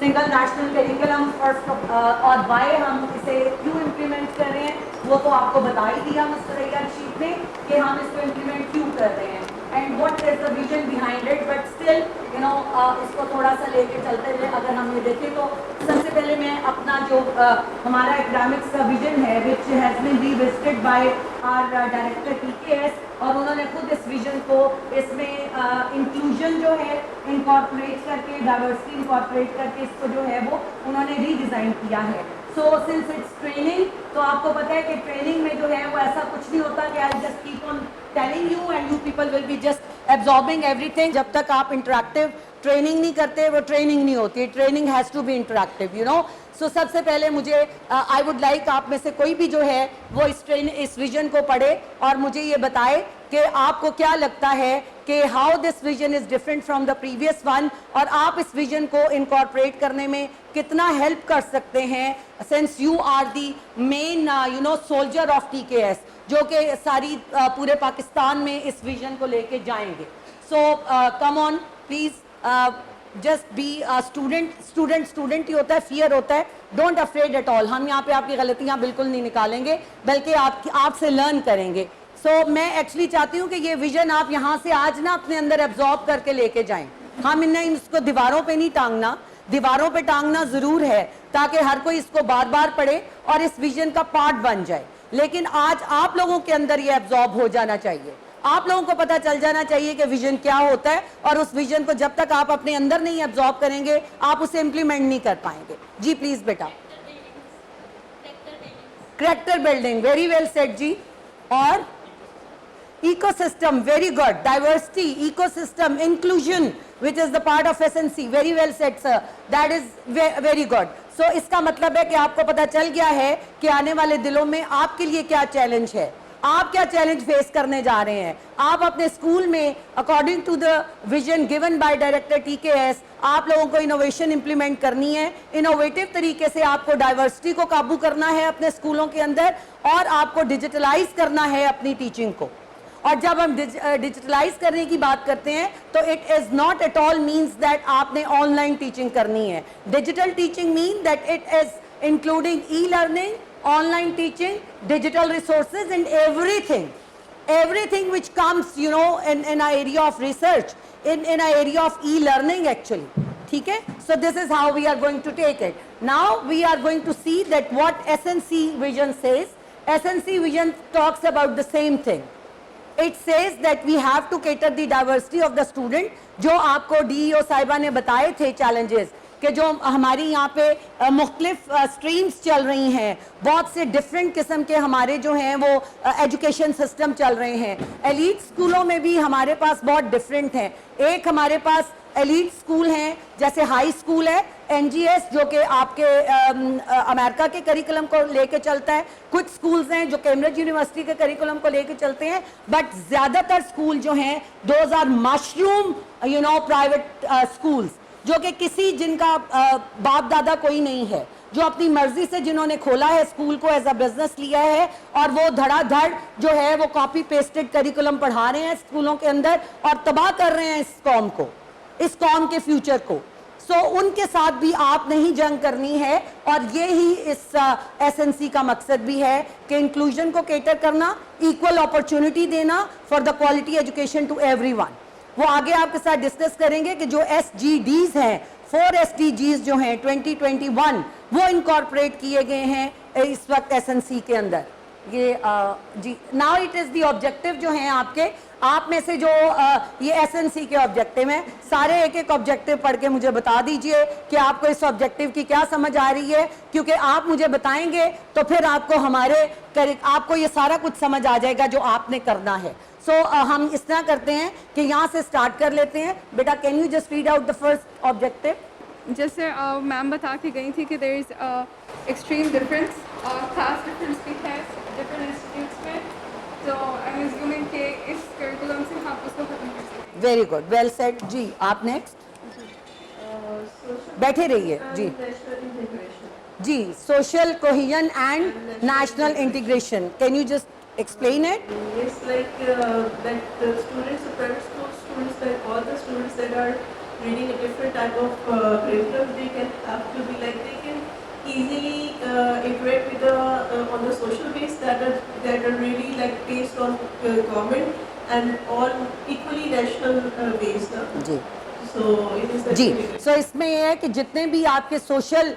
Single national curriculum और Y हम इसे क्यों इम्प्लीमेंट कर रहे हैं वो तो आपको बता ही दिया मिस्टर अय्यर शीट में कि हम इसको इम्प्लीमेंट क्यों कर रहे हैं and what is the vision behind it, but still इसको थोड़ा सा लेके चलते हुए अगर हम ये देखें तो सबसे पहले मैं अपना जो हमारा एकेडमिक्स का विजन है which has been revisited by our director TKS, और उन्होंने खुद इस विजन को इसमें इंक्लूजन जो है इनकॉर्पोरेट करके, डाइवर्सिटी इनकॉर्पोरेट करके इसको जो है वो उन्होंने रीडिज़ाइन किया है। सो सिंस इट्स ट्रेनिंग, तो आपको पता है कि ट्रेनिंग में जो है वो ऐसा कुछ नहीं होता कि I just keep on telling you and you people will be just absorbing everything. जब तक आप इंटरेक्टिव ट्रेनिंग नहीं करते वो ट्रेनिंग नहीं होती, training has to be interactive, you know. So सबसे पहले मुझे आई वुड लाइक आप में से कोई भी जो है वो इस विजन को पढ़े और मुझे ये बताए कि आपको क्या लगता है कि how this vision is different from the previous one, और आप इस विजन को इनकॉर्पोरेट करने में कितना हेल्प कर सकते हैं since you are the main soldier of TKS, जो कि सारी पूरे पाकिस्तान में इस विजन को लेके जाएंगे। So come on please, just be student ही होता है, फियर होता है, डोंट अफ्रेड एट ऑल। हम यहाँ पे आपकी गलतियाँ बिल्कुल नहीं निकालेंगे बल्कि आपसे लर्न करेंगे। सो मैं एक्चुअली चाहती हूँ कि ये विजन आप यहाँ से आज ना अपने अंदर एब्जॉर्ब करके लेके जाएं। हम इन्हें इसको दीवारों पे नहीं टांगना, दीवारों पे टांगना ज़रूर है ताकि हर कोई इसको बार बार पढ़े और इस विजन का पार्ट बन जाए, लेकिन आज आप लोगों के अंदर ये एब्जॉर्ब हो जाना चाहिए। आप लोगों को पता चल जाना चाहिए कि विजन क्या होता है, और उस विजन को जब तक आप अपने अंदर नहीं एब्जॉर्ब करेंगे आप उसे इंप्लीमेंट नहीं कर पाएंगे। जी प्लीज बेटा। Character building, very well said जी। और ecosystem, very good. Diversity, ecosystem, inclusion, which is the part of SNC, very well said sir, that is very good. So इसका मतलब है कि आपको पता चल गया है कि आने वाले दिनों में आपके लिए क्या चैलेंज है, आप क्या चैलेंज फेस करने जा रहे हैं। आप अपने स्कूल में according to the vision given by director TKS आप लोगों को इनोवेशन इंप्लीमेंट करनी है। इनोवेटिव तरीके से आपको डाइवर्सिटी को काबू करना है अपने स्कूलों के अंदर, और आपको डिजिटलाइज करना है अपनी टीचिंग को। और जब हम डिजिटलाइज करने की बात करते हैं तो it is not at all means that आपने ऑनलाइन टीचिंग करनी है। Digital teaching mean that it is including e learning, online teaching, digital resources and everything which comes in an area of research, in an area of e-learning actually. ठीक है? So this is how we are going to take it. Now we are going to see that what SNC vision says. SNC vision talks about the same thing. It says that we have to cater the diversity of the student. जो आपको DEO साहिबा ने बताए थे challenges कि जो हमारी यहाँ पे मुख्तलिफ स्ट्रीम्स चल रही हैं, बहुत से डिफरेंट किस्म के हमारे जो हैं वो एजुकेशन सिस्टम चल रहे हैं। एलीट स्कूलों में भी हमारे पास बहुत डिफरेंट हैं। एक हमारे पास एलीट स्कूल हैं जैसे हाई स्कूल है एनजीएस जो कि आपके अमेरिका के करिकुलम को लेके चलता है। कुछ स्कूल्स हैं जो कैम्ब्रिज यूनिवर्सिटी के करिकुलम को लेके चलते हैं, बट ज़्यादातर स्कूल जो हैं those are mushroom private schools जो कि किसी जिनका बाप दादा कोई नहीं है, जो अपनी मर्जी से जिन्होंने खोला है स्कूल को एज अ बिजनेस लिया है, और वो धड़ाधड़ जो है वो कॉपी पेस्टेड करिकुलम पढ़ा रहे हैं स्कूलों के अंदर और तबाह कर रहे हैं इस कौम को, इस कौम के फ्यूचर को। सो उनके साथ भी आपने ही जंग करनी है, और ये ही इस एसएनसी का मकसद भी है कि इंक्लूजन को केटर करना, इक्वल अपॉर्चुनिटी देना for the quality education to everyone. वो आगे आपके साथ डिस्कस करेंगे कि जो SGDs हैं, 4 SDGs जो हैं 2021 वो इनकॉर्पोरेट किए गए हैं इस वक्त SNC के अंदर। ये जी now it is the objective जो हैं आपके, आप में से जो ये SNC के ऑब्जेक्टिव हैं, सारे एक एक ऑब्जेक्टिव पढ़ के मुझे बता दीजिए कि आपको इस ऑब्जेक्टिव की क्या समझ आ रही है, क्योंकि आप मुझे बताएंगे तो फिर आपको ये सारा कुछ समझ आ जाएगा जो आपने करना है। सो हम इस तरह करते हैं कि यहाँ से स्टार्ट कर लेते हैं। बेटा can you just read out the first objective. जैसे मैम बता के गई थी कि there is extreme difference, class difference भी है डिफरेंट इंस्टीट्यूट्स में, तो आई एम अज्यूमिंग कि इस करिकुलम से हम उसको खत्म कर सकते हैं। वेरी गुड, वेल सेड जी। आप नेक्स्ट बैठे रहिए जी। जी, social cohesion and national integration, can you just explain it? Yes, like that the students of private school students, like all the students that are reading a different type of curriculum, they can have to be like they can easily interact with the on the social base that are really like based on government and all equally national based. जी So it is जी definitely so इसमें ये है कि जितने भी आपके social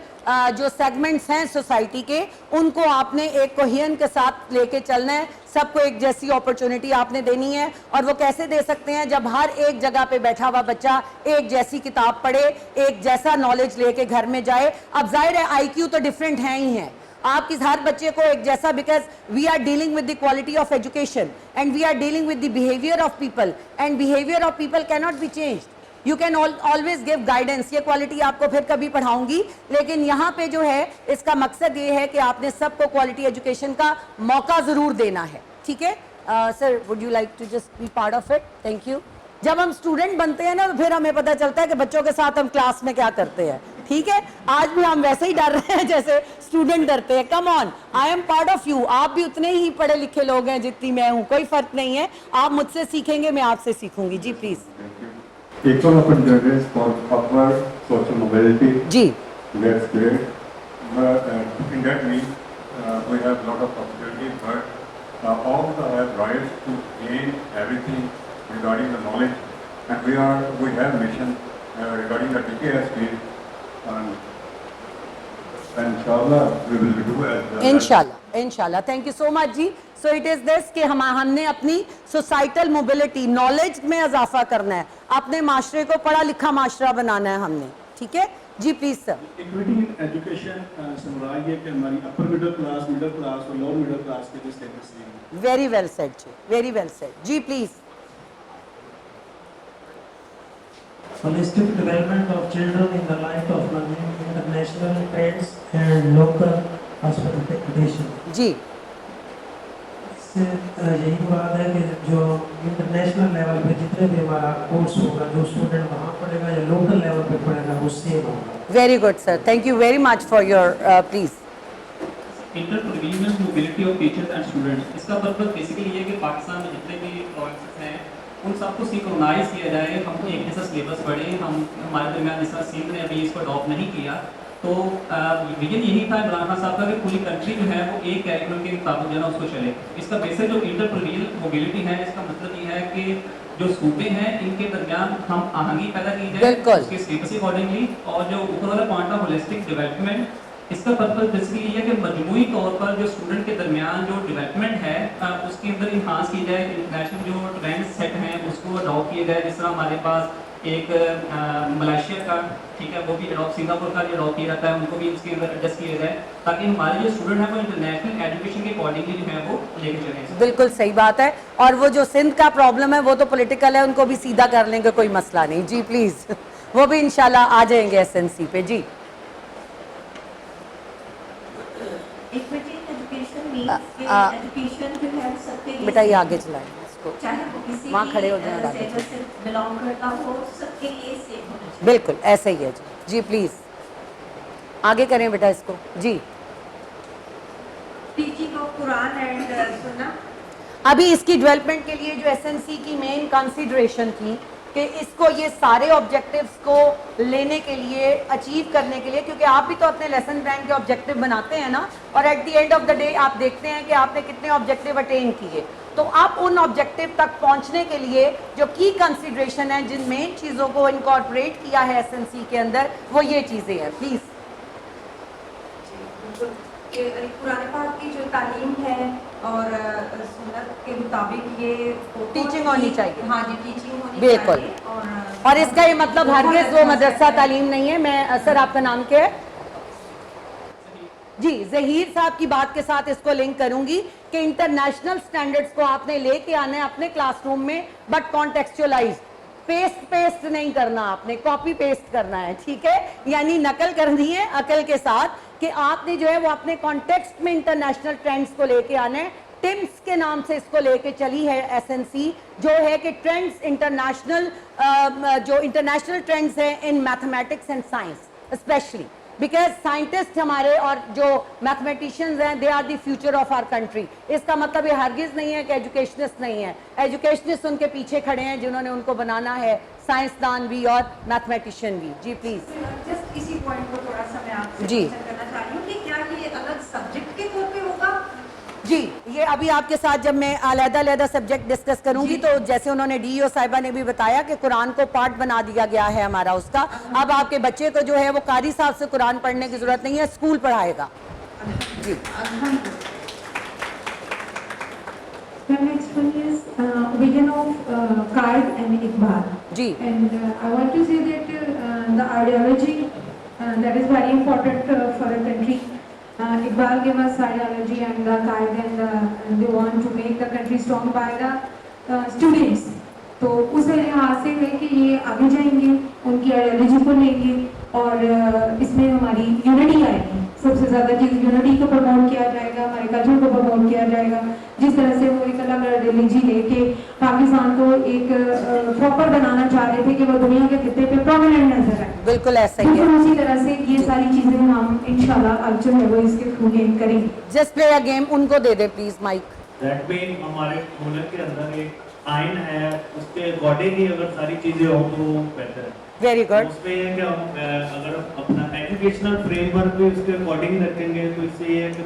जो सेगमेंट्स हैं सोसाइटी के, उनको आपने एक कोहियन के साथ लेके चलना है, सबको एक जैसी अपॉर्चुनिटी आपने देनी है। और वो कैसे दे सकते हैं? जब हर एक जगह पे बैठा हुआ बच्चा एक जैसी किताब पढ़े, एक जैसा नॉलेज लेके घर में जाए। अब जाहिर है आईक्यू तो डिफरेंट है ही है, आप किस हर बच्चे को एक जैसा, because we are dealing with the quality of education and we are dealing with the behaviour of people, and behaviour of people can not be changed. You can always give guidance, ये quality आपको फिर कभी पढ़ाऊंगी, लेकिन यहाँ पे जो है इसका मकसद ये है कि आपने सबको क्वालिटी एजुकेशन का मौका जरूर देना है। ठीक है sir, would you like to just be part of it? Thank you. जब हम स्टूडेंट बनते हैं ना तो फिर हमें पता चलता है कि बच्चों के साथ हम क्लास में क्या करते हैं। ठीक है, आज भी हम वैसे ही डर रहे हैं जैसे स्टूडेंट डरते हैं। Come on, I am part of you. आप भी उतने ही पढ़े लिखे लोग हैं जितनी मैं हूँ, कोई फर्क नहीं है। आप मुझसे सीखेंगे, मैं आपसे सीखूंगी। जी please. Equal opportunities for upward social mobility. जी That's great. But in that means we have a lot of opportunities, but all have rights to gain everything regarding the knowledge, and we have mission regarding the DKSP, and inshallah we will do as इंशाल्लाह इंशाल्लाह। Thank you so much जी। So it is this कि हमने अपनी societal mobility, knowledge में इजाफा करना है, अपने माशरे को पढ़ा लिखा माशरा बनाना है हमने। ठीक है जी, please sir. Equity in education summarize है कि हमारी अपर मिडिल क्लास और लोअर मिडिल क्लास के जो स्टेटस हैं। वेरी वेल सेड जी, वेरी वेल सेड जी, please. Holistic development of children in the light of learning, international trends and local expectation. जी इससे यही बात है कि जो इंटरनेशनल लेवल पे जितने भी हमारा कोर्स होगा, जो स्टूडेंट वहाँ पढ़ेगा या लोकल लेवल पे पढ़ेगा, वो सेम होगा। Very good sir, thank you very much for your please. Interprovisional mobility of teachers and students, इसका पर्पस बेसिकली ये है कि पाकिस्तान में जितने भी प्रोविंसेस हैं उन सबको सिंक्रोनाइज किया जाए, हम एक जैसा सिलेबस पढ़ें। हमारे दरमियान जिस तरह सिंध ने अभी इसको अडॉप्ट नहीं किया, तो विजन यही था इमरान खान साहब का कि पूरी कंट्री जो है वो एक कैरिकुलम के मुताबिक जो है ना उसको चले। इसका बेसिक जो इंटरप्रोविजनल मोबिलिटी है, इसका मतलब ये है कि जो सूबे हैं इनके दरमियान हम आहंगी पैदा की जाए उसके सिलेबस अकॉर्डिंगली, और जो ऊपर वाला पॉइंट ऑफ होलिस्टिक डेवलपमेंट, इसका पर्पस बेसिकली ये है कि मजमूई तौर पर जो स्टूडेंट के दरमियान जो डेवलपमेंट है उसके अंदर इन्हांस की जाए, इंटरनेशनल जो ट्रेंड सेट हैं उसको अडॉप्ट किया जाए। जिस तरह हमारे पास एक मलेशिया का, ठीक है, वो भी अडॉप्ट, सिंगापुर का जो अडॉप्ट किया जाता है, उनको भी उसके अंदर एडजस्ट किया जाए ताकि हमारे जो स्टूडेंट हैं वो इंटरनेशनल एजुकेशन के अकॉर्डिंगली जो है वो लेके चलें। बिल्कुल सही बात है। और वो जो सिंध का प्रॉब्लम है वो तो पॉलिटिकल है, उनको भी सीधा कर लेंगे, कोई मसला नहीं। जी प्लीज, वो भी इंशाल्लाह आ जाएंगे एसएनसी पे। जी इक्विटी इन एजुकेशन मींस कि एजुकेशन जो है सबके लिए बेटा ये आगे चलाएं इसको, चाहे वो किसी वहाँ खड़े हो जाएं, आगे सेक्टर से बिलोंग करता हो, सबके लिए सेम होना चाहिए। बिल्कुल ऐसे ही है जी। जी प्लीज आगे करें बेटा इसको। जी टीचिंग ऑफ कुरान एंड सुन्ना, अभी इसकी डेवलपमेंट के लिए जो एसएनसी की मेन कंसीडरेशन थी कि इसको ये सारे ऑब्जेक्टिव्स को लेने के लिए, अचीव करने के लिए, क्योंकि आप भी तो अपने लेसन प्लान के ऑब्जेक्टिव बनाते हैं ना, और at the end of the day आप देखते हैं कि आपने कितने ऑब्जेक्टिव अटेन किए। तो आप उन ऑब्जेक्टिव तक पहुंचने के लिए जो की कंसीडरेशन है, जिन मेन चीज़ों को इनकॉर्पोरेट किया है एसएनसी के अंदर, वो ये चीज़ें हैं। प्लीज़ कुरान पाक की जो तालीम है और सुन्नत के मुताबिक ये टीचिंग होनी चाहिए। हाँ जी, टीचिंग होनी बिल्कुल। चाहिए। और इसका ये मतलब हरगिज़ वो मदरसा तालीम नहीं है। मैं सर आपका नाम क्या है? जी जहीर साहब की बात के साथ इसको लिंक करूंगी कि इंटरनेशनल स्टैंडर्ड्स को आपने लेके आना है अपने क्लासरूम में, बट कॉन्टेक्चुअलाइज, पेस्ट नहीं करना, आपने कॉपी पेस्ट करना है। ठीक है, यानी नकल करनी है अकल के साथ कि आपने जो है वो अपने कॉन्टेक्स्ट में इंटरनेशनल ट्रेंड्स को लेके आना है। टिम्स के नाम से इसको लेके चली है एसएनसी, जो है कि ट्रेंड्स इंटरनेशनल, जो इंटरनेशनल ट्रेंड्स हैं in mathematics and science especially, because scientist हमारे और जो मैथमेटिशियंस हैं they are the future of our country. इसका मतलब ये हरगिज़ नहीं है कि एजुकेशनिस्ट नहीं है, एजुकेशनिस्ट उनके पीछे खड़े हैं जिन्होंने उनको बनाना है साइंसदान भी और मैथमेटिशियन भी। जी प्लीज। जस्ट इसी पॉइंट को थोड़ा सा मैं आपसे जी। क्वेश्चन करना चाह रही हूँ कि क्या ये अलग सब्जेक्ट के तौर पे होगा? जी, ये अभी आपके साथ जब मैं अलग-अलग सब्जेक्ट डिस्कस करूंगी तो जैसे उन्होंने डीईओ साहिबा ने भी बताया कि कुरान को पार्ट बना दिया गया है हमारा उसका। अब आपके बच्चे को जो है वो कारी साहब से कुरान पढ़ने की जरूरत नहीं है, स्कूल पढ़ाएगा। जी। The next one is vision of Qaid and Iqbal. जी। And I want to say that the ideology that is very important for a country. Iqbal gave us ideology and the Qaid and they want to make the country strong by the students. तो उस लिहाज से है कि ये आगे जाएंगे, उनकी आइडियोलॉजी को लेंगे और इसमें हमारी यूनिटी आएगी। सबसे ज़्यादा चीज़ यूनिटी को प्रमोट किया जाएगा, हमारे कल्चर को प्रमोट किया जाएगा। जिस तरह से वो एक अलग आइडियोलॉजी लेके पाकिस्तान को एक प्रॉपर बनाना चाह रहे थे कि वो दुनिया के खित्ते पे प्रोमिनेंट नजर आए। बिल्कुल ऐसा ही है। उसी तरह से ये सारी चीज़ें हम इंशाल्लाह अब जो है वो इसके थ्रू गेन करेंगे। जस्ट प्ले अ गेम, उनको दे दे प्लीज माइक। दैट मीन हमारे मुल्क के अंदर एक आइन है, उसके अकॉर्डिंग ही अगर सारी चीजें हो तो बेहतर है। Very good. उसमें ये है कि हम अगर अपना एजुकेशनल फ्रेमवर्क भी उसके अकॉर्डिंग रखेंगे तो इससे ये है कि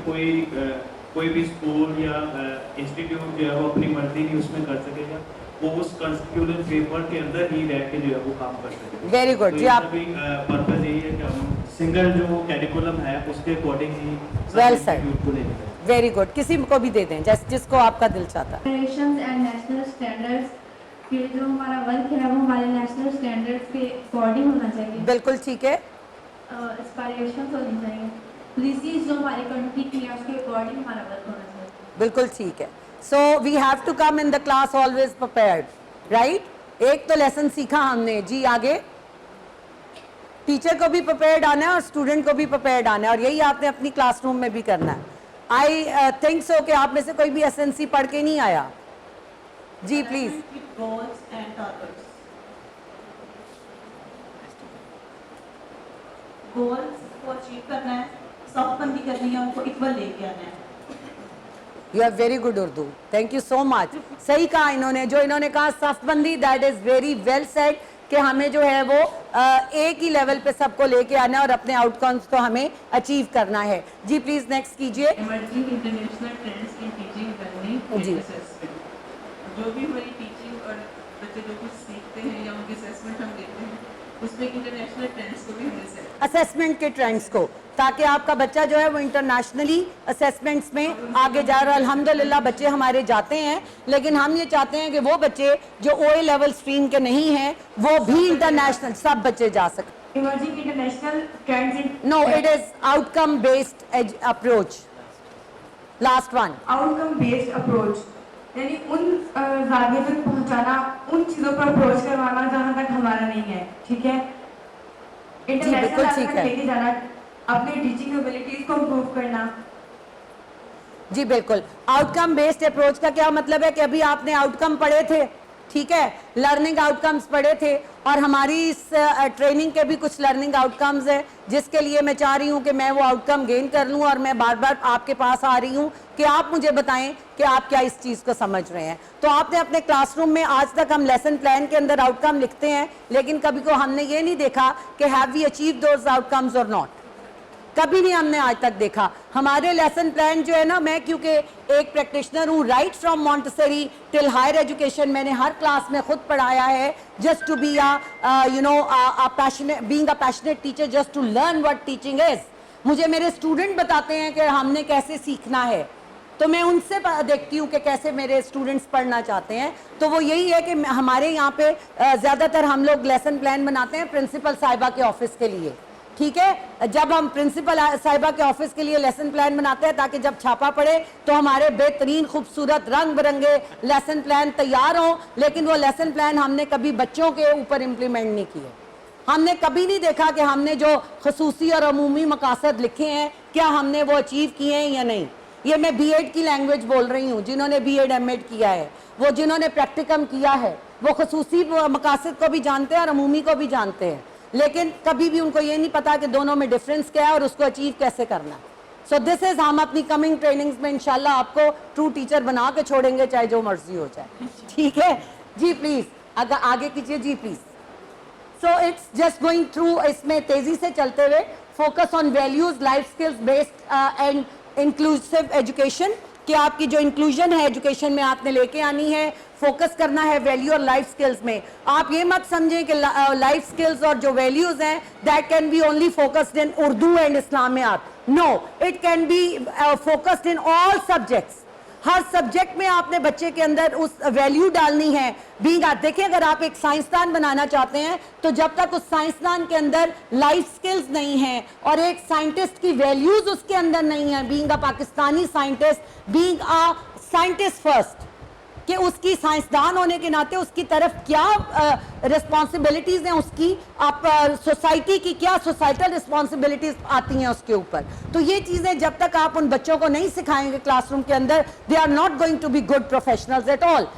कोई भी स्कूल या इंस्टीट्यूट जो है वो अपनी मर्जी नहीं उसमें कर सकेगा, वो उस कॉन्स्टिट्यूशन फ्रेमवर्क के अंदर ही रह के जो है वो काम कर सकेगा। Very good. तो जी आप पर्पस यही है कि हम सिंगल जो कैरिकुलम है उसके अकॉर्डिंग ही Well said. इंस्टीट्यूट को लेके जाएं। वेरी गुड, किसी को भी दे दें जिसको आपका दिल चाहता है। एंड नेशनल स्टैंडर्ड्स के जो हमारा वर्क है वो हमारे नेशनल स्टैंडर्ड्स के अकॉर्डिंग होना चाहिए। बिल्कुल ठीक है। इंस्पायरेशन होनी चाहिए, पॉलिसीज जो हमारी कंट्री की है उसके अकॉर्डिंग हमारा वर्क होना चाहिए। बिल्कुल ठीक है। So we have to come in the class always prepared, right. एक तो लेसन सीखा हमने। जी आगे। टीचर को भी प्रिपेयर्ड आना है और स्टूडेंट को भी प्रिपेयर्ड आना है और यही आपने अपनी क्लासरूम में भी करना है। आई थिंक सो कि आप में से कोई भी एसएनसी पढ़ के नहीं आया। जी please. Goals and targets. Goals को अचीव करना है, सफबंदी करनी है, उनको इक्वल लेके आना है। You are very good Urdu, thank you so much. सही कहा इन्होंने, जो इन्होंने कहा सफबंदी, that is very well said कि हमें जो है वो एक ही लेवल पे सबको लेके आना है और अपने आउटकम्स को हमें अचीव करना है। जी प्लीज नेक्स्ट कीजिए। Emerging international trends in teaching learning जी। असेसमेंट। जो भी हमारी टीचिंग और बच्चे जो कुछ सीखते हैं या उनके असेसमेंट हम देते हैं उसमें इंटरनेशनल ट्रेंड्स को भी हमें सेट असेसमेंट के ट्रेंड्स को, ताकि आपका बच्चा जो है वो इंटरनेशनली असेसमेंट्स में आगे जा रहा है। अल्हम्दुलिल्लाह बच्चे हमारे जाते हैं, लेकिन हम ये चाहते हैं कि वो बच्चे जो ओए लेवल स्ट्रीम के नहीं हैं वो भी इंटरनेशनल सब बच्चे जा सकें। Emerging international trends in no, it is outcome based approach. Last one, outcome based approach, यानी उन जागे तक पहुंचाना, उन चीजों पर अप्रोच करवाना जहां तक हमारा नहीं है। ठीक है, इंटरनेशनल बिल्कुल ठीक है। लेके जाना, अपनी टीचिंग एबिलिटीज को इम्प्रूव करना। जी बिल्कुल। आउटकम बेस्ड अप्रोच का क्या मतलब है कि अभी आपने आउटकम पढ़े थे, ठीक है, लर्निंग आउटकम्स पढ़े थे और हमारी इस ट्रेनिंग के भी कुछ लर्निंग आउटकम्स है जिसके लिए मैं चाह रही हूँ कि मैं वो आउटकम गेन कर लूँ और मैं बार बार आपके पास आ रही हूँ कि आप मुझे बताएं कि आप क्या इस चीज़ को समझ रहे हैं। तो आपने अपने क्लासरूम में, आज तक हम लेसन प्लान के अंदर आउटकम लिखते हैं लेकिन कभी को हमने ये नहीं देखा कि have we achieve those outcomes और नॉट। कभी नहीं हमने आज तक देखा। हमारे लेसन प्लान जो है ना, मैं क्योंकि एक प्रैक्टिशनर हूँ, right from Montessori till higher education मैंने हर क्लास में खुद पढ़ाया है, just to be being a passionate teacher, just to learn what teaching is. मुझे मेरे स्टूडेंट बताते हैं कि हमने कैसे सीखना है, तो मैं उनसे देखती हूँ कि कैसे मेरे स्टूडेंट्स पढ़ना चाहते हैं। तो वो यही है कि हमारे यहाँ पे ज़्यादातर हम लोग लेसन प्लान बनाते हैं प्रिंसिपल साहिबा के ऑफिस के लिए, ठीक है। जब हम प्रिंसिपल साहिबा के ऑफिस के लिए लेसन प्लान बनाते हैं ताकि जब छापा पड़े तो हमारे बेहतरीन खूबसूरत रंग बिरंगे लेसन प्लान तैयार हों, लेकिन वो लेसन प्लान हमने कभी बच्चों के ऊपर इम्प्लीमेंट नहीं किए। हमने कभी नहीं देखा कि हमने जो खसूसी और अमूमी मकासद लिखे हैं क्या हमने वो अचीव किए हैं या नहीं। ये मैं बीएड की लैंग्वेज बोल रही हूँ, जिन्होंने बीएड एमएड किया है, वो जिन्होंने प्रैक्टिकम किया है, वो खसूसी मकासद को भी जानते हैं और अमूमी को भी जानते हैं, लेकिन कभी भी उनको ये नहीं पता कि दोनों में डिफरेंस क्या है और उसको अचीव कैसे करना है। सो दिस इज, हम अपनी कमिंग ट्रेनिंग्स में इंशाल्लाह आपको ट्रू टीचर बना के छोड़ेंगे चाहे जो मर्जी हो जाए, ठीक है। जी प्लीज अगर आगे कीजिए। जी please. So it's just going through, इसमें तेजी से चलते हुए focus on values, life skills based and inclusive education, कि आपकी जो इंक्लूजन है एजुकेशन में आपने लेके आनी है, फोकस करना है वैल्यू और लाइफ स्किल्स में। आप ये मत समझें कि लाइफ स्किल्स और जो वैल्यूज हैं that can be only focused in Urdu and Islamiyat. No, it can be focused in all subjects. हर सब्जेक्ट में आपने बच्चे के अंदर उस वैल्यू डालनी है। बीइंग, देखिए अगर आप एक साइंसदान बनाना चाहते हैं तो जब तक उस साइंसदान के अंदर लाइफ स्किल्स नहीं है और एक साइंटिस्ट की वैल्यूज उसके अंदर नहीं है, being a Pakistani scientist, being a scientist first, कि उसकी साइंसदान होने के नाते उसकी तरफ क्या रिस्पॉन्सिबिलिटीज हैं, उसकी आप सोसाइटी की क्या सोसाइटल रिस्पॉन्सिबिलिटीज आती हैं उसके ऊपर। तो ये चीज़ें जब तक आप उन बच्चों को नहीं सिखाएंगे क्लासरूम के अंदर, they are not going to be good professionals at all.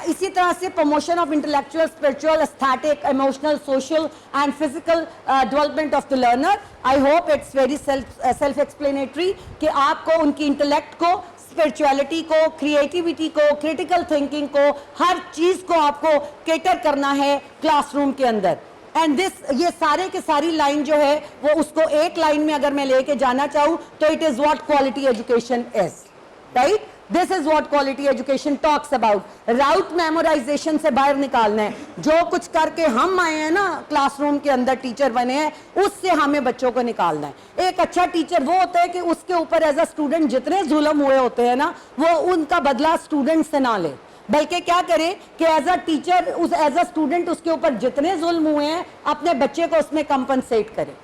इसी तरह से promotion of intellectual, spiritual, aesthetic, emotional, social and physical development of the learner. I hope it's very self explanatory कि आपको उनकी इंटेलेक्ट को, spirituality को, creativity को, critical thinking को, हर चीज को आपको केटर करना है क्लासरूम के अंदर। एंड दिस, ये सारे के सारी लाइन जो है वो उसको एक लाइन में अगर मैं लेके जाना चाहूँ तो it is what quality education is, right? This is what quality education talks about. Route memorisation से बाहर निकालना है। जो कुछ करके हम आए हैं ना क्लासरूम के अंदर, टीचर बने हैं, उससे हमें बच्चों को निकालना है। एक अच्छा टीचर वो होता है कि उसके ऊपर एज अ स्टूडेंट जितने जुल्म हुए होते हैं ना, वो उनका बदला स्टूडेंट से ना ले, बल्कि क्या करे कि एज अ टीचर, उस एज अ स्टूडेंट उसके ऊपर जितने जुल्म हुए हैं अपने बच्चे को उसमें कंपनसेट करे।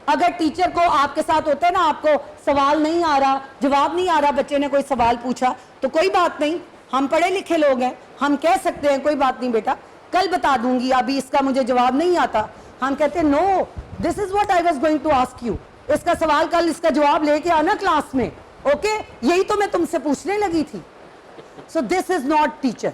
अगर टीचर को आपके साथ होता है ना, आपको सवाल नहीं आ रहा, जवाब नहीं आ रहा, बच्चे ने कोई सवाल पूछा तो कोई बात नहीं, हम पढ़े लिखे लोग हैं, हम कह सकते हैं कोई बात नहीं बेटा, कल बता दूंगी, अभी इसका मुझे जवाब नहीं आता। हम कहते हैं no, this is what I was going to ask you, इसका सवाल कल, इसका जवाब लेके आना क्लास में, ओके? यही तो मैं तुमसे पूछने लगी थी। So this is not teacher.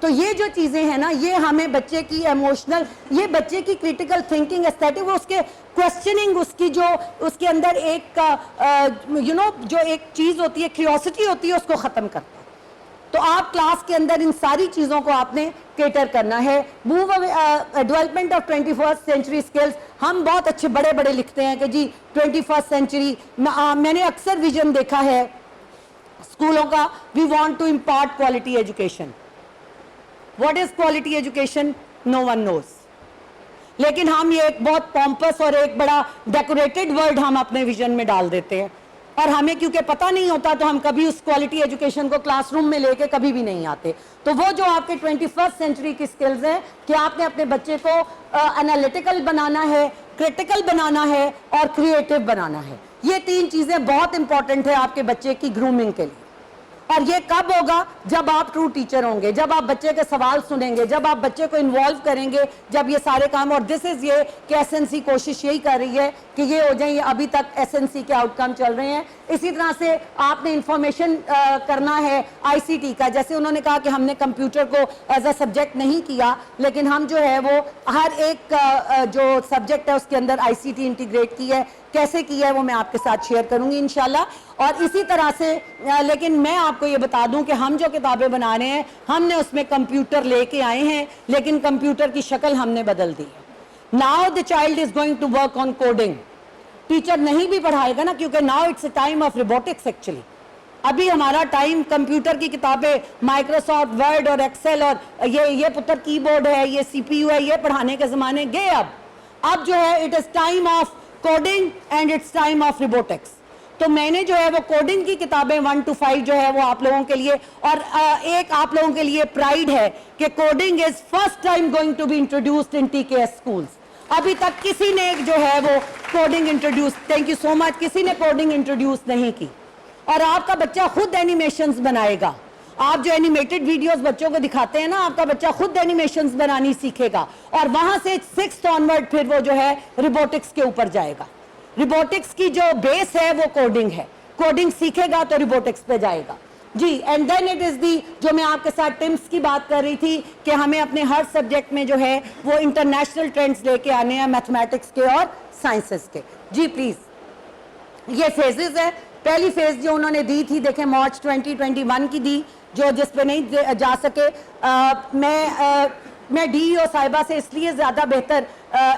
तो ये जो चीजें हैं ना, ये हमें बच्चे की इमोशनल, ये बच्चे की क्रिटिकल थिंकिंग, एस्थेटिक, वो उसके क्वेश्चनिंग, उसकी जो उसके अंदर एक जो एक चीज होती है, क्यूरियोसिटी होती है, उसको खत्म करता है। तो आप क्लास के अंदर इन सारी चीजों को आपने केटर करना है। Move development of 21st century skills. हम बहुत अच्छे बड़े बड़े लिखते हैं कि जी 21st सेंचुरी, मैंने अक्सर विजन देखा है स्कूलों का, we want to impart quality education. What is quality education? No one knows. लेकिन हम ये एक बहुत पॉम्पस और एक बड़ा डेकोरेटेड वर्ड हम अपने विजन में डाल देते हैं, और हमें क्योंकि पता नहीं होता तो हम कभी उस क्वालिटी एजुकेशन को क्लासरूम में लेके कभी भी नहीं आते। तो वो जो आपके 21st सेंचुरी की स्किल्स हैं कि आपने अपने बच्चे को एनालिटिकल बनाना है, क्रिटिकल बनाना है और क्रिएटिव बनाना है। ये तीन चीजें बहुत इंपॉर्टेंट है आपके बच्चे की ग्रूमिंग के लिए। और ये कब होगा? जब आप ट्रू टीचर होंगे, जब आप बच्चे के सवाल सुनेंगे, जब आप बच्चे को इन्वॉल्व करेंगे, जब ये सारे काम। और दिस इज ये कि एसएनसी कोशिश यही कर रही है कि ये हो जाए। ये अभी तक एसएनसी के आउटकम चल रहे हैं। इसी तरह से आपने इंफॉर्मेशन करना है आईसीटी का। जैसे उन्होंने कहा कि हमने कंप्यूटर को एज अ सब्जेक्ट नहीं किया, लेकिन हम जो है वो हर एक जो सब्जेक्ट है उसके अंदर आईसीटी इंटीग्रेट की है। कैसे किया है वो मैं आपके साथ शेयर करूंगी इंशाल्लाह। और इसी तरह से लेकिन मैं आपको ये बता दूं कि हम जो किताबें बना रहे हैं, हमने उसमें कंप्यूटर लेके आए हैं, लेकिन कंप्यूटर की शक्ल हमने बदल दी है। Now the child is going to work on coding. Teacher नहीं भी पढ़ाएगा ना, क्योंकि now it's a time of robotics actually. अभी हमारा टाइम कंप्यूटर की किताबें, माइक्रोसॉफ्ट वर्ड और एक्सेल और ये पुत्र कीबोर्ड है, ये सीपीयू है, ये पढ़ाने के जमाने गए। अब जो है it is time of coding and it's time of robotics. तो मैंने जो है वो कोडिंग की किताबें 1 to 5 जो है वो आप लोगों के लिए, और एक आप लोगों के लिए प्राइड है कि coding is first time going to be introduced in TKS schools. अभी तक किसी ने जो है वो coding introduce, thank you so much, किसी ने कोडिंग इंट्रोड्यूस नहीं की। और आपका बच्चा खुद एनिमेशंस बनाएगा। आप जो एनिमेटेड वीडियोस बच्चों को दिखाते हैं ना, आपका बच्चा खुद एनिमेशंस बनानी सीखेगा, और वहां से 6th ऑनवर्ड फिर वो जो है रोबोटिक्स के ऊपर जाएगा। रोबोटिक्स की जो बेस है वो कोडिंग है। कोडिंग सीखेगा तो रोबोटिक्स पे जाएगा जी। And then it is the, जो मैं आपके साथ टिम्स की बात कर रही थी कि हमें अपने हर सब्जेक्ट में जो है वो इंटरनेशनल ट्रेंड्स लेके आने हैं, मैथमेटिक्स के और साइंसेस के। जी प्लीज। ये फेजेस है। पहली फेज जो उन्होंने दी थी, देखें मार्च 2021 की दी, जो जिस पे नहीं जा सके। मैं मैं डीईओ साहिबा से इसलिए ज़्यादा बेहतर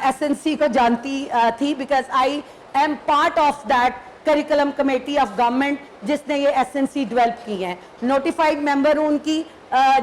एसएनसी को जानती थी because I am part of that curriculum committee of government जिसने ये एसएनसी डेवलप की है, नोटिफाइड मेंबर हूँ उनकी,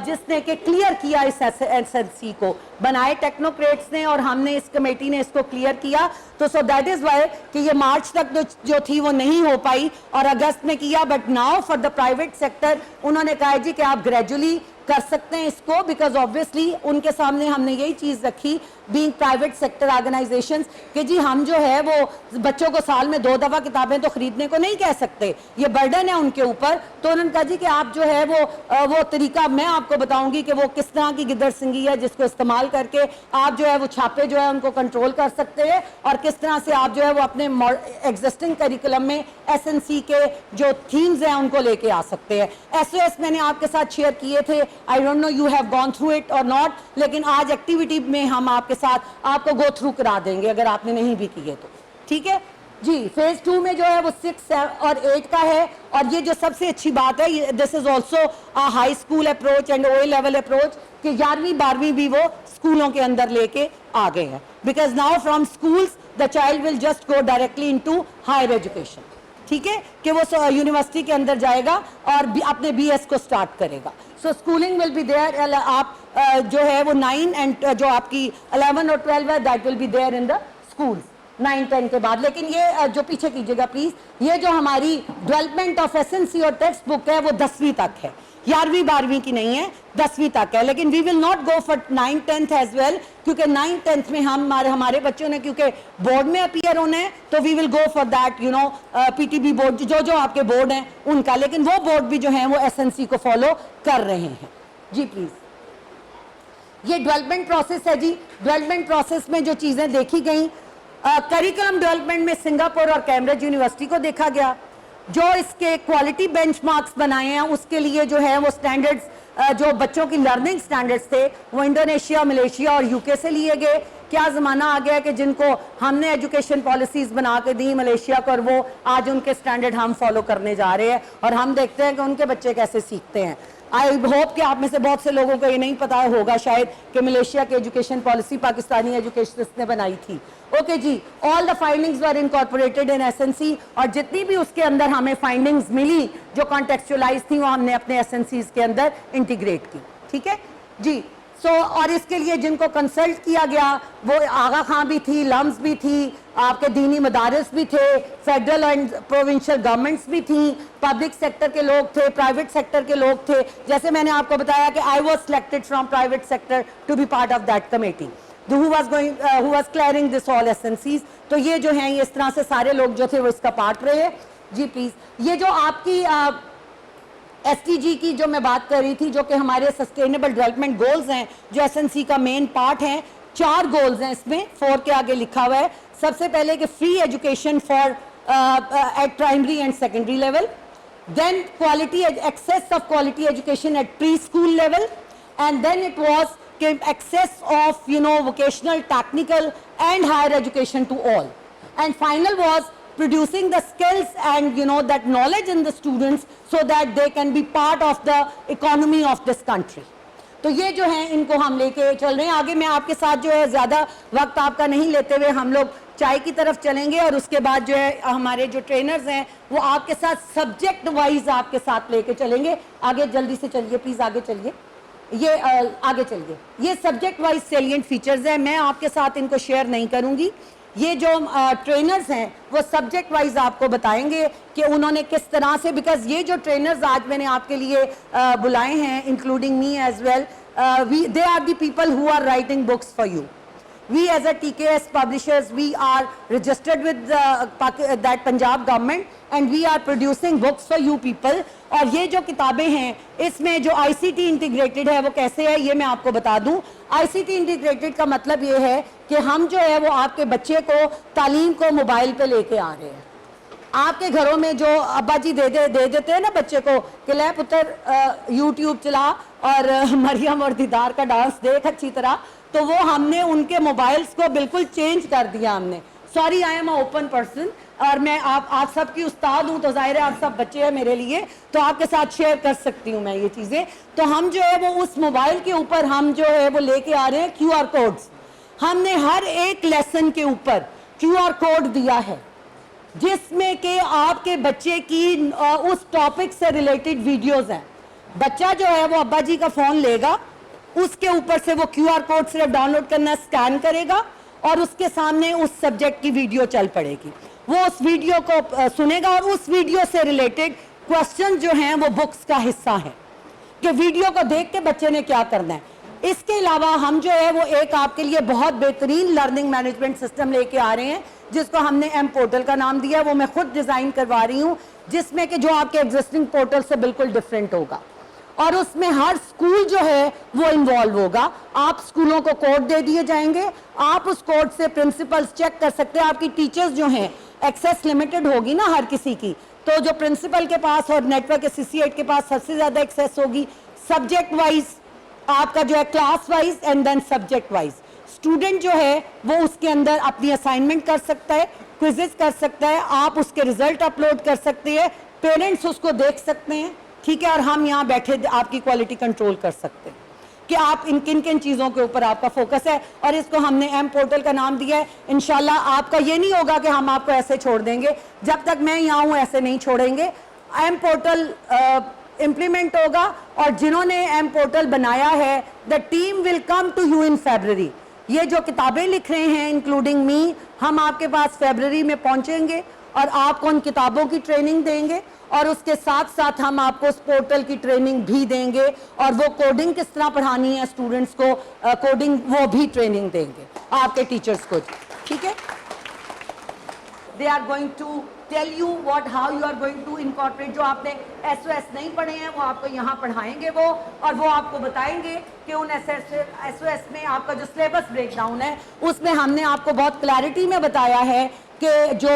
जिसने कि क्लियर किया इस एसएनसी को, बनाए टेक्नोक्रेट्स ने और हमने इस कमेटी ने इसको क्लियर किया। तो सो दैट इज़ वाई कि ये मार्च तक जो थी वो नहीं हो पाई और अगस्त में किया, but now for the private sector उन्होंने कहा जी कि आप ग्रेजुअली कर सकते हैं इसको, बिकॉज ऑब्वियसली उनके सामने हमने यही चीज़ रखी बीइंग प्राइवेट सेक्टर ऑर्गेनाइजेशंस कि जी हम जो है वो बच्चों को साल में 2 दफ़ा किताबें तो खरीदने को नहीं कह सकते, ये बर्डन है उनके ऊपर। तो उन्होंने कहा जी कि आप जो है वो तरीका मैं आपको बताऊंगी कि वो किस तरह की गिद्दड़ सिंगी है जिसको इस्तेमाल करके आप जो है वो छापे जो है उनको कंट्रोल कर सकते हैं और किस तरह से आप जो है वो अपने एग्जिस्टिंग करिकुलम में एसएनसी के जो थीम्स हैं उनको लेके आ सकते हैं। एसओएस मैंने आपके साथ शेयर किए थे, I don't know you have gone through it और नॉट, लेकिन आज एक्टिविटी में हम आपके साथ आपको गो थ्रू करा देंगे अगर आपने नहीं भी किए तो, ठीक है जी। फेज 2 में जो है वो 6 और 8 का है और ये जो सबसे अच्छी बात है, this is also a high school approach and O level approach कि 11वीं 12वीं भी वो स्कूलों के अंदर लेके आ गए हैं, because now from schools the child will just go directly into higher education, ठीक है, कि वो यूनिवर्सिटी के अंदर जाएगा और अपने बीएस को स्टार्ट करेगा। So schooling will be there, आप जो है वो 9 एंड जो आपकी 11 और 12 है that will be there in the schools 9-10 के बाद। लेकिन ये जो पीछे कीजिएगा प्लीज, ये जो हमारी डेवलपमेंट ऑफ एसएनसी और टेक्स्ट बुक है वो 10वीं तक है, 11वीं 12वीं की नहीं है, 10वीं तक है। लेकिन we will not go for 9-10th as well, क्योंकि 9-10th में हमारे बच्चों ने क्योंकि बोर्ड में अपीयर होना है तो we will go for that you know PTB board, जो आपके बोर्ड हैं उनका, लेकिन वो बोर्ड भी जो है वो एसएनसी को फॉलो कर रहे हैं जी। प्लीज ये डेवलपमेंट प्रोसेस है जी। डेवलपमेंट प्रोसेस में जो चीजें देखी गई, करिकुलम डेवलपमेंट में सिंगापुर और कैम्ब्रिज यूनिवर्सिटी को देखा गया, जो इसके क्वालिटी बेंचमार्क्स बनाए हैं उसके लिए जो है वो स्टैंडर्ड्स जो बच्चों की लर्निंग स्टैंडर्ड्स थे वो इंडोनेशिया, मलेशिया और यूके से लिए गए। क्या ज़माना आ गया कि जिनको हमने एजुकेशन पॉलिसीज़ बना के दी मलेशिया को और वो आज उनके स्टैंडर्ड हम फॉलो करने जा रहे हैं और हम देखते हैं कि उनके बच्चे कैसे सीखते हैं। आई होप कि आप में से बहुत से लोगों को ये नहीं पता होगा शायद कि मलेशिया की एजुकेशन पॉलिसी पाकिस्तानी एजुकेशनिस्ट ने बनाई थी। ओके जी, all the findings were incorporated in SNC और जितनी भी उसके अंदर हमें फाइंडिंग्स मिली जो कॉन्टेक्चुअलाइज थी वो हमने अपने एसएनसीज के अंदर इंटीग्रेट की, ठीक है जी। और इसके लिए जिनको कंसल्ट किया गया वो आगा खां भी थी, लम्स भी थी, आपके दीनी मदारिस भी थे, फेडरल एंड प्रोविंशियल गवर्नमेंट्स भी थी, पब्लिक सेक्टर के लोग थे, प्राइवेट सेक्टर के लोग थे। जैसे मैंने आपको बताया कि I was selected from private sector to be part of that committee who was clearing this all SNCs। तो ये जो हैं ये इस तरह से सारे लोग जो थे वो इसका पार्ट रहे जी। प्लीज ये जो आपकी SDG की जो मैं बात कर रही थी, जो कि हमारे सस्टेनेबल डेवलपमेंट गोल्स हैं, जो SNC का मेन पार्ट है, 4 गोल्स हैं इसमें, 4 के आगे लिखा हुआ है। सबसे पहले कि free education for at primary and secondary level, then quality access of quality education at pre school level, and then it was access of vocational, technical and higher education to all, and final was producing the skills and that knowledge in the students so that they can be part of the economy of this country। तो ये जो है इनको हम लेके चल रहे हैं आगे। मैं आपके साथ जो है ज़्यादा वक्त आपका नहीं लेते हुए हम लोग चाय की तरफ चलेंगे और उसके बाद जो है हमारे जो ट्रेनर्स हैं वो आपके साथ सब्जेक्ट वाइज आपके साथ लेके चलेंगे। आगे जल्दी से चलिए प्लीज़, आगे चलिए, ये आगे चलिए। ये सब्जेक्ट वाइज सेलिएंट फीचर्स हैं, मैं आपके साथ इनको शेयर नहीं करूंगी। ये जो ट्रेनर्स हैं वो सब्जेक्ट वाइज आपको बताएंगे कि उन्होंने किस तरह से, बिकॉज ये जो ट्रेनर्स आज मैंने आपके लिए बुलाए हैं including me as well, they are the people who are writing books for you. We as a TKS publishers, we are registered with that Punjab government and we are producing books for you people। और ये जो किताबें हैं इसमें जो ICT integrated है वो कैसे है ये मैं आपको बता दूं। ICT इंटीग्रेटेड का मतलब ये है कि हम जो है वो आपके बच्चे को तालीम को मोबाइल पे लेके आ रहे हैं। आपके घरों में जो अब्बा जी दे देते हैं ना बच्चे को कि ले पुत्र यूट्यूब चला और मरियम और दीदार का डांस देख अच्छी तरह, तो वो हमने उनके मोबाइल्स को बिल्कुल चेंज कर दिया हमने। Sorry, I am a open person, और मैं आप सबकी उस्ताद हूँ, तो जाहिर है आप सब बच्चे हैं मेरे लिए, तो आपके साथ शेयर कर सकती हूँ मैं ये चीज़ें। तो हम जो है वो उस मोबाइल के ऊपर हम जो है वो लेके आ रहे हैं QR कोड्स। हमने हर एक लेसन के ऊपर QR कोड दिया है, जिसमें कि आपके बच्चे की उस टॉपिक से रिलेटेड वीडियोस हैं। बच्चा जो है वो अब्बा जी का फ़ोन लेगा, उसके ऊपर से वो QR कोड सिर्फ डाउनलोड करना, स्कैन करेगा और उसके सामने उस सब्जेक्ट की वीडियो चल पड़ेगी। वो उस वीडियो को सुनेगा और उस वीडियो से रिलेटेड क्वेश्चन जो हैं वो बुक्स का हिस्सा है कि वीडियो को देख के बच्चे ने क्या करना है। इसके अलावा हम जो है वो एक आपके लिए बहुत बेहतरीन लर्निंग मैनेजमेंट सिस्टम लेके आ रहे हैं, जिसको हमने M पोर्टल का नाम दिया है। वो मैं खुद डिज़ाइन करवा रही हूँ, जिसमें कि जो आपके एग्जिस्टिंग पोर्टल से बिल्कुल डिफरेंट होगा और उसमें हर स्कूल जो है वो इन्वॉल्व होगा। आप स्कूलों को कोड दे दिए जाएंगे, आप उस कोड से प्रिंसिपल्स चेक कर सकते हैं। आपकी टीचर्स जो हैं, एक्सेस लिमिटेड होगी ना हर किसी की, तो जो प्रिंसिपल के पास और नेटवर्क CC8 के पास सबसे ज़्यादा एक्सेस होगी। सब्जेक्ट वाइज आपका जो है class wise and then subject wise student जो है वो उसके अंदर अपनी असाइनमेंट कर सकता है, क्विजेस कर सकता है, आप उसके रिजल्ट अपलोड कर सकते हैं, पेरेंट्स उसको देख सकते हैं, ठीक है। और हम यहाँ बैठे आपकी क्वालिटी कंट्रोल कर सकते हैं कि आप इन किन किन चीज़ों के ऊपर आपका फोकस है। और इसको हमने M पोर्टल का नाम दिया है। इंशाल्लाह आपका ये नहीं होगा कि हम आपको ऐसे छोड़ देंगे, जब तक मैं यहाँ हूँ ऐसे नहीं छोड़ेंगे। M पोर्टल इम्प्लीमेंट होगा और जिन्होंने M पोर्टल बनाया है, the team will come to you in February। ये जो किताबें लिख रहे हैं इंक्लूडिंग मी, हम आपके पास February में पहुँचेंगे और आपको उन किताबों की ट्रेनिंग देंगे और उसके साथ साथ हम आपको उस पोर्टल की ट्रेनिंग भी देंगे और वो कोडिंग किस तरह पढ़ानी है स्टूडेंट्स को, कोडिंग वो भी ट्रेनिंग देंगे आपके टीचर्स को, ठीक है। They are going to tell you what how you are going to incorporate. जो आपने SOS नहीं पढ़े हैं वो आपको यहाँ पढ़ाएंगे वो, और वो आपको बताएंगे कि उन SOS में आपका जो सिलेबस ब्रेकडाउन है उसमें हमने आपको बहुत क्लैरिटी में बताया है कि जो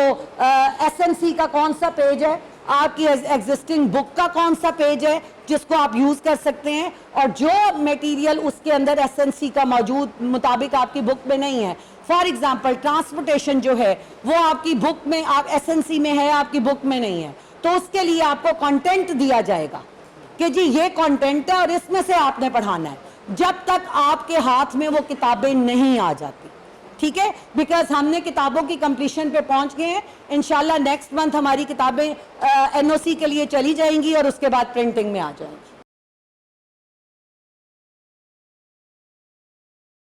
SNC का कौन सा पेज है, आपकी एग्जिस्टिंग बुक का कौन सा पेज है जिसको आप यूज़ कर सकते हैं, और जो मटेरियल उसके अंदर SNC का मौजूद मुताबिक आपकी बुक में नहीं है। फॉर एग्जांपल ट्रांसपोर्टेशन जो है वो आपकी बुक में, आप SNC में है, आपकी बुक में नहीं है, तो उसके लिए आपको कंटेंट दिया जाएगा कि जी ये कंटेंट है और इसमें से आपने पढ़ाना है, जब तक आपके हाथ में वो किताबें नहीं आ जाती, ठीक है। बिकॉज हमने किताबों की कंप्लीशन पे पहुंच गए हैं। इंशाल्लाह नेक्स्ट मंथ हमारी किताबें NOC के लिए चली जाएंगी और उसके बाद प्रिंटिंग में आ जाएंगी।